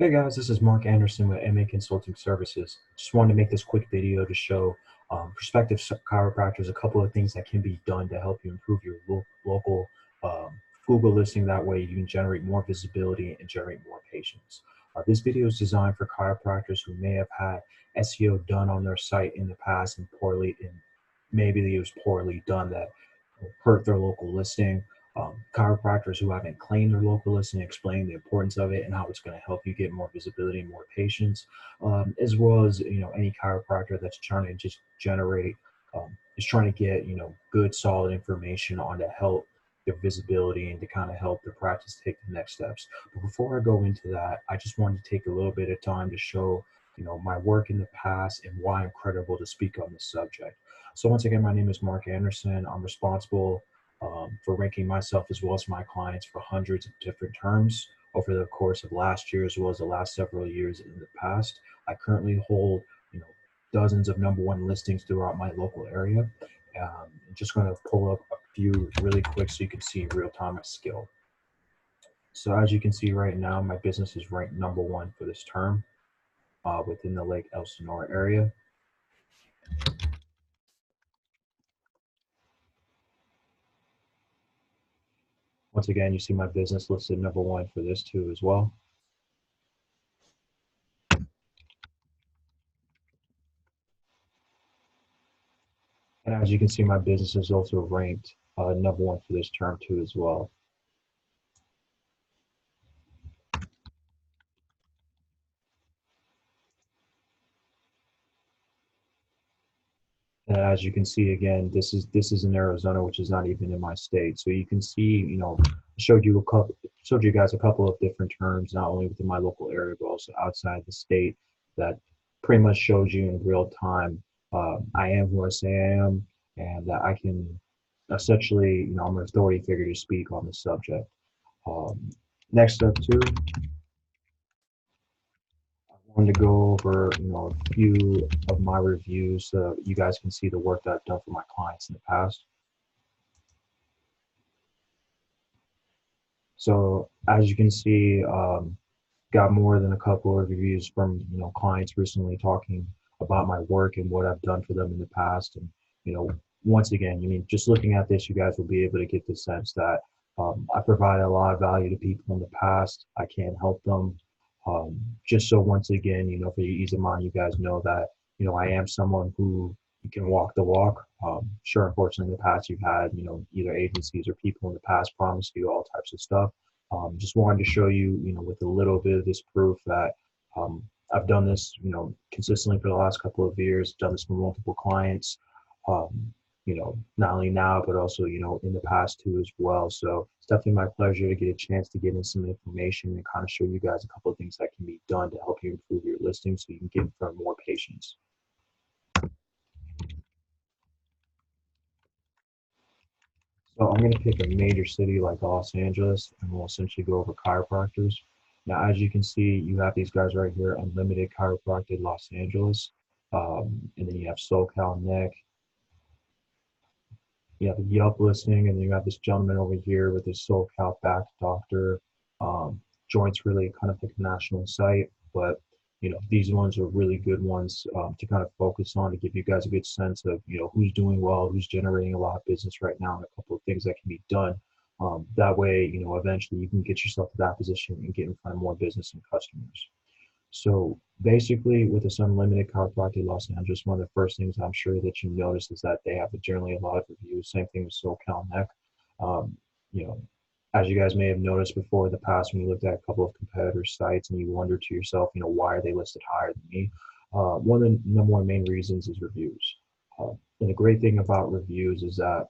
Hey guys, this is Mark Anderson with MA Consulting Services. Just wanted to make this quick video to show prospective chiropractors a couple of things that can be done to help you improve your local Google listing. That way you can generate more visibility and generate more patients. This video is designed for chiropractors who may have had SEO done on their site in the past and maybe it was poorly done that hurt their local listing. Chiropractors who haven't claimed their local listing, explaining the importance of it and how it's going to help you get more visibility and more patients, as well as any chiropractor that's trying to just generate, is trying to get good solid information on to help their visibility and to kind of help their practice take the next steps. But before I go into that, I just wanted to take a little bit of time to show my work in the past and why I'm credible to speak on this subject. So once again, my name is Mark Anderson. I'm responsible for ranking myself as well as my clients for hundreds of different terms over the course of last year as well as the last several years in the past. I currently hold dozens of #1 listings throughout my local area. I'm just going to pull up a few really quick so you can see real time at skill. So as you can see right now, my business is ranked #1 for this term within the Lake Elsinore area. Once again, you see my business listed #1 for this too as well. And as you can see, my business is also ranked #1 for this term too as well. And as you can see again, this is in Arizona, which is not even in my state. So you can see, showed you guys a couple of different terms, not only within my local area, but also outside the state that pretty much shows you in real time I am who I say I am, and that I can essentially, I'm an authority figure to speak on the subject. Next up too, wanted to go over, a few of my reviews so you guys can see the work that I've done for my clients in the past. So as you can see, got more than a couple of reviews from, clients recently talking about my work and what I've done for them in the past. And, once again, just looking at this, you guys will be able to get the sense that I provided a lot of value to people in the past. I can help them. Just so once again, for your ease of mind, you guys know that, I am someone who you can walk the walk. Sure, unfortunately, in the past, you've had, either agencies or people in the past promise you all types of stuff. Just wanted to show you, with a little bit of this proof that I've done this, consistently for the last couple of years, done this for multiple clients. Not only now, but also, in the past too as well. So it's definitely my pleasure to get a chance to get in some information and kind of show you guys a couple of things that can be done to help you improve your listing so you can get in front of more patients. So I'm going to pick a major city like Los Angeles, and we'll essentially go over chiropractors. Now, as you can see, you have these guys right here, Unlimited Chiropractic Los Angeles. And then you have SoCal Neck. You have a Yelp listing, and then you have this gentleman over here with his SoCal Back Doctor. Joints really kind of like a national site, but these ones are really good ones to kind of focus on to give you guys a good sense of who's doing well, who's generating a lot of business right now, and a couple of things that can be done. That way, eventually you can get yourself to that position and get in front of more business and customers. So basically, with this Unlimited Chiropractic Los Angeles, one of the first things I'm sure that you notice is that they have generally a lot of reviews. Same thing with SoCal Neck. Um, you know, as you guys may have noticed before in the past, when you looked at a couple of competitor sites and you wonder to yourself, why are they listed higher than me? One of the #1 main reasons is reviews. And the great thing about reviews is that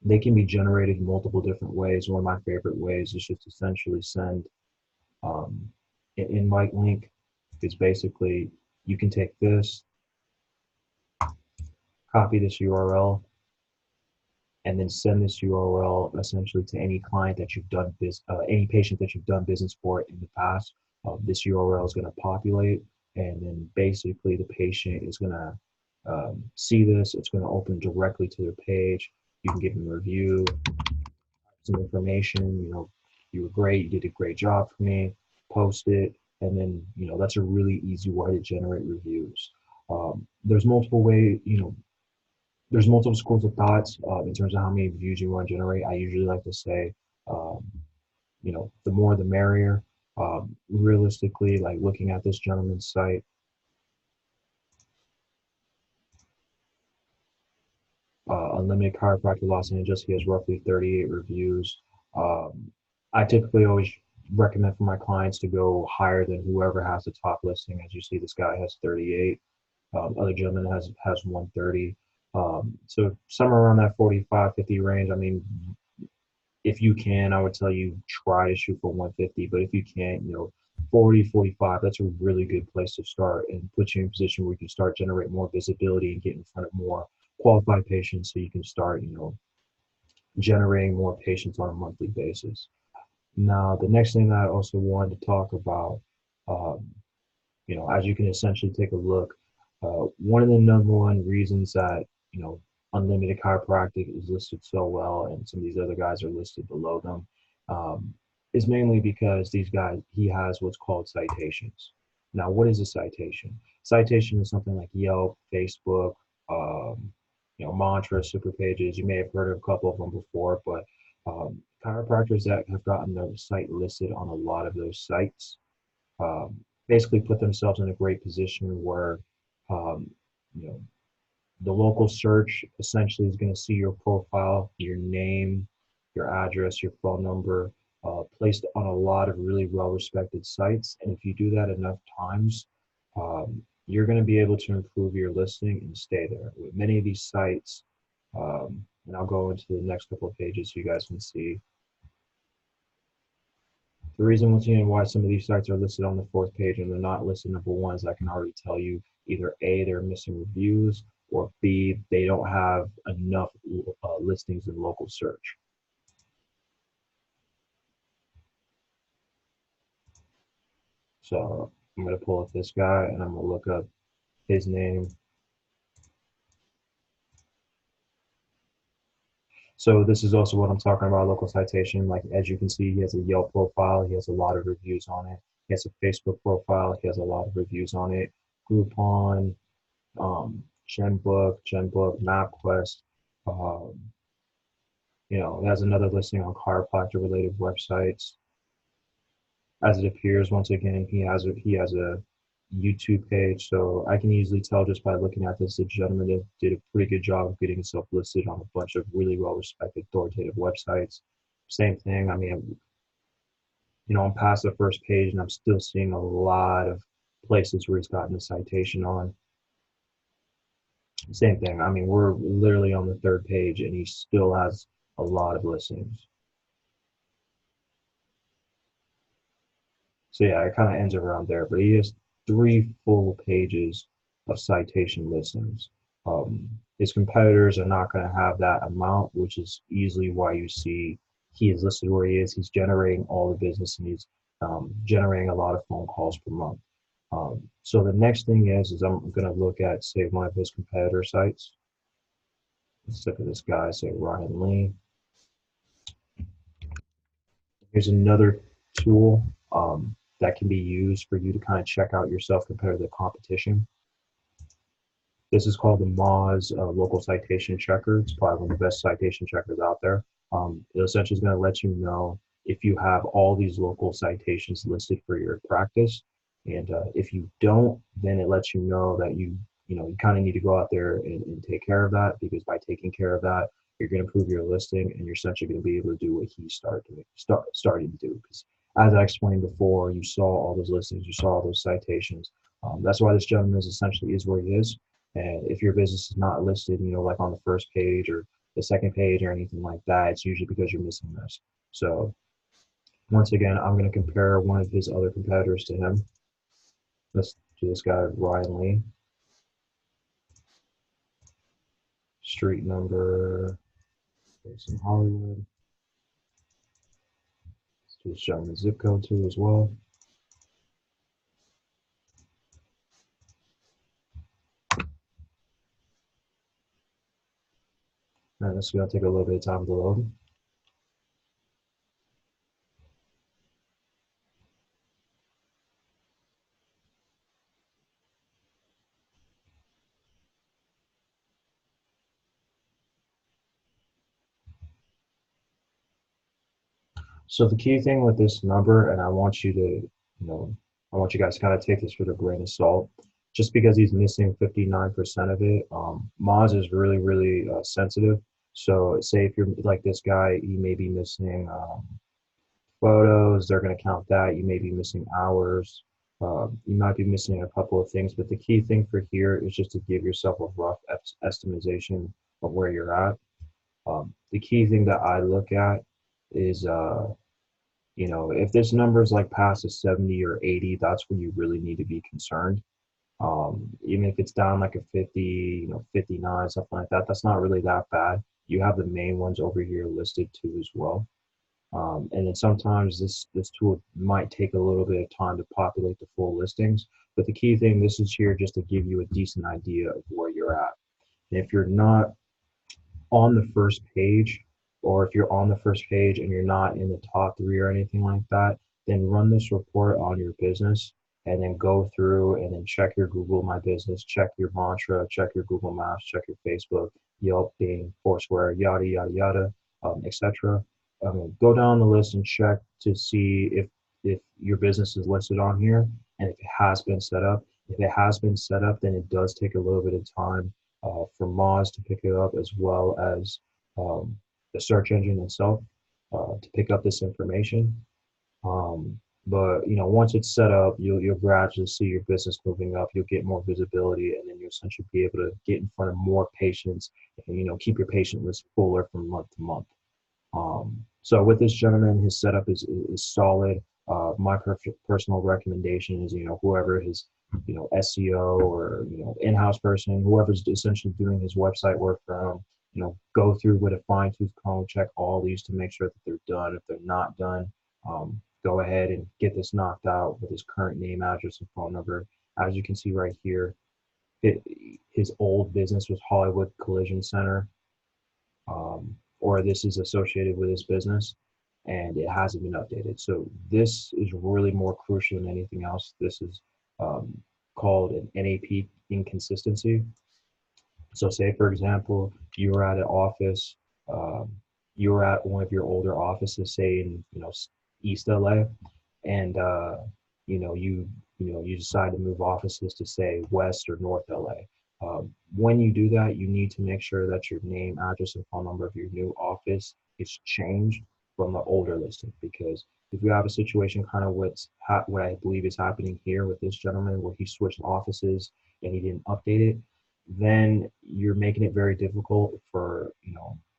they can be generated in multiple different ways. One of my favorite ways is just essentially send um, an invite link. Is basically you can take this, copy this URL, and then send this URL essentially to any client that you've done any patient that you've done business for in the past. This URL is going to populate, and then basically the patient is going to see this. It's going to open directly to their page. You can give them a review, some information. You were great. You did a great job for me. Post it, and then that's a really easy way to generate reviews. There's multiple way, there's multiple schools of thoughts in terms of how many views you want to generate. I usually like to say, um, the more the merrier. Realistically, like looking at this gentleman's site, Unlimited Chiropractor Los Angeles, he has roughly 38 reviews. Um, I typically always recommend for my clients to go higher than whoever has the top listing. As you see, this guy has 38. Other gentleman has 130. So somewhere around that 45, 50 range. I mean, if you can, I would tell you try to shoot for 150. But if you can't, 40, 45, that's a really good place to start and put you in a position where you can start generate more visibility and get in front of more qualified patients so you can start, generating more patients on a monthly basis. Now, the next thing that I also wanted to talk about, um, as you can essentially take a look, one of the number one reasons that, Unlimited Chiropractic is listed so well and some of these other guys are listed below them, um, is mainly because these guys, he has what's called citations. Now, what is a citation? Citation is something like Yelp, Facebook, um, Mantra, Super Pages. You may have heard of a couple of them before, but chiropractors that have gotten their site listed on a lot of those sites basically put themselves in a great position where um, you know the local search essentially is going to see your profile, your name, your address, your phone number, placed on a lot of really well-respected sites. And if you do that enough times, you're going to be able to improve your listing and stay there. With many of these sites, and I'll go into the next couple of pages so you guys can see the reason once again why some of these sites are listed on the fourth page and they're not listed number one is I can already tell you either A, they're missing reviews, or B, they don't have enough listings in local search. So I'm going to pull up this guy and I'm going to look up his name. So this is also what I'm talking about, local citation. Like as you can see, he has a Yelp profile. He has a lot of reviews on it. He has a Facebook profile. He has a lot of reviews on it. Groupon, GenBook, MapQuest. Um, it has another listing on chiropractor related websites. As it appears, once again, he has a YouTube page, so I can easily tell just by looking at this, the gentleman did a pretty good job of getting himself listed on a bunch of really well respected authoritative websites. Same thing. I mean, I'm past the first page and I'm still seeing a lot of places where he's gotten a citation on. Same thing. I mean, we're literally on the third page and he still has a lot of listings. So yeah, it kind of ends around there, but he has 3 full pages of citation listings. His competitors are not going to have that amount, which is easily why you see he is listed where he is. He's generating all the business and he's generating a lot of phone calls per month. So the next thing is I'm going to look at, say, one of his competitor sites. Let's look at this guy, say Ryan Lee. Here's another tool that can be used for you to kind of check out yourself compared to the competition. This is called the Moz Local Citation Checker. It's probably one of the best citation checkers out there. It essentially is going to let you know if you have all these local citations listed for your practice. And if you don't, then it lets you know that you kind of need to go out there and take care of that, because by taking care of that, you're going to improve your listing and you're essentially going to be able to do what he starting to do. Because as I explained before, you saw all those listings, you saw all those citations. That's why this gentleman essentially is where he is. And if your business is not listed, like on the first page or the second page or anything like that, it's usually because you're missing this. So once again, I'm going to compare one of his other competitors to him. Let's do this guy, Ryan Lee. Street number, it's in Hollywood. Let's do this gentleman's zip code too as well. And this is going to take a little bit of time to load. So the key thing with this number, and I want you to, I want you guys to kind of take this with a grain of salt. Just because he's missing 59% of it, Moz is really, really sensitive. So say if you're like this guy, you may be missing photos, they're going to count that. You may be missing hours. You might be missing a couple of things, but the key thing for here is just to give yourself a rough estimation of where you're at. The key thing that I look at is if this number is like past a 70 or 80, that's where you really need to be concerned. Even if it's down like a 50, 59, something like that, that's not really that bad. You have the main ones over here listed too as well. And then sometimes this tool might take a little bit of time to populate the full listings. But the key thing, this is here just to give you a decent idea of where you're at. And if you're not on the first page, or if you're on the first page and you're not in the top three or anything like that, then run this report on your business and then go through and then check your Google My Business, check your Mantra, check your Google Maps, check your Facebook, Yelp, Bing, Foursquare, yada, yada, yada, etc. Go down the list and check to see if your business is listed on here and if it has been set up. If it has been set up, then it does take a little bit of time for Moz to pick it up, as well as um, the search engine itself to pick up this information. But once it's set up, you'll gradually see your business moving up. You'll get more visibility, and then you'll essentially be able to get in front of more patients, and keep your patient list fuller from month to month. So with this gentleman, his setup is solid. My personal recommendation is, whoever his, SEO or, in-house person, whoever's essentially doing his website work for him, go through with a fine tooth comb, check all these to make sure that they're done. If they're not done, go ahead and get this knocked out with his current name, address, and phone number. As you can see right here, it, his old business was Hollywood Collision Center, or this is associated with his business and it hasn't been updated. So this is really more crucial than anything else. This is um, called an NAP inconsistency. So say, for example, you were at an office, um, you were at one of your older offices, say in, East LA, and you decide to move offices to say West or North LA. When you do that, you need to make sure that your name, address, and phone number of your new office is changed from the older listing. Because if you have a situation kind of what I believe is happening here with this gentleman, where he switched offices and he didn't update it, then you're making it very difficult for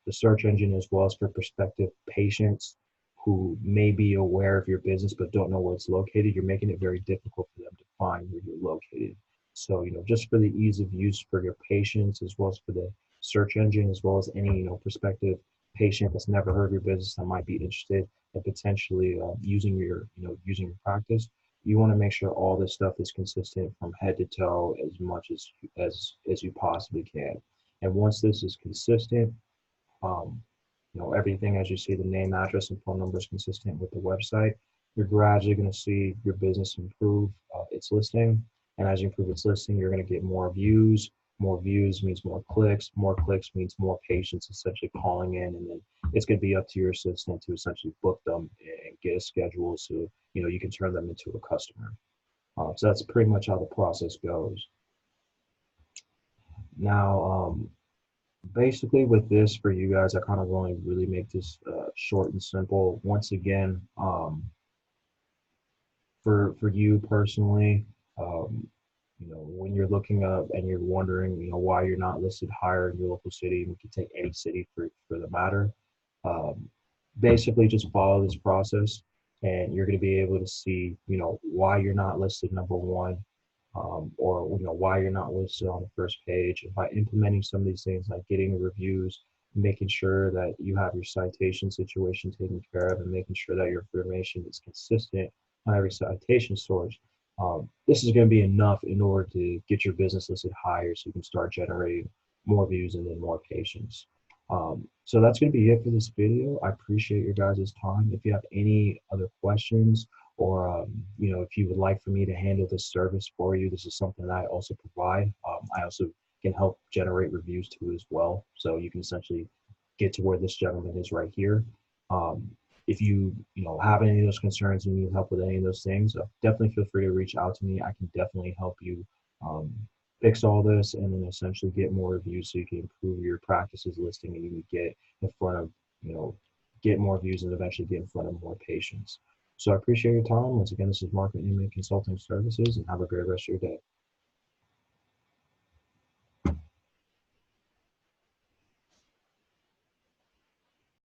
the search engine, as well as for prospective patients who may be aware of your business but don't know where it's located. You're making it very difficult for them to find where you're located. So, just for the ease of use for your patients, as well as for the search engine, as well as any, prospective patient that's never heard of your business that might be interested in potentially using your practice, you want to make sure all this stuff is consistent from head to toe as much as you possibly can. And once this is consistent, um, everything, as you see, the name, address, and phone number is consistent with the website, you're gradually going to see your business improve its listing. And as you improve its listing, you're going to get more views. More views means more clicks. More clicks means more patients essentially calling in. And then it's going to be up to your assistant to essentially book them and get a schedule so, you can turn them into a customer. So that's pretty much how the process goes. Now, basically with this for you guys, I kind of want to really make this short and simple. Once again, for you personally, when you're looking up and you're wondering, why you're not listed higher in your local city, we can take any city for the matter. Um, Basically, just follow this process, and you're going to be able to see, why you're not listed number one, or why you're not listed on the first page. And by implementing some of these things, like getting the reviews, making sure that you have your citation situation taken care of, and making sure that your information is consistent on every citation source. This is going to be enough in order to get your business listed higher, so you can start generating more views and then more patients. So that's going to be it for this video. I appreciate your guys' time. If you have any other questions, or if you would like for me to handle this service for you, this is something that I also provide. I also can help generate reviews too as well. So you can essentially get to where this gentleman is right here. Um, if you have any of those concerns and you need help with any of those things, definitely feel free to reach out to me. I can definitely help you um, fix all this and then essentially get more reviews so you can improve your practices listing and you can get in front of, you know, get more views and eventually get in front of more patients. So I appreciate your time. Once again, this is Mark at Inmate Consulting Services, and have a great rest of your day.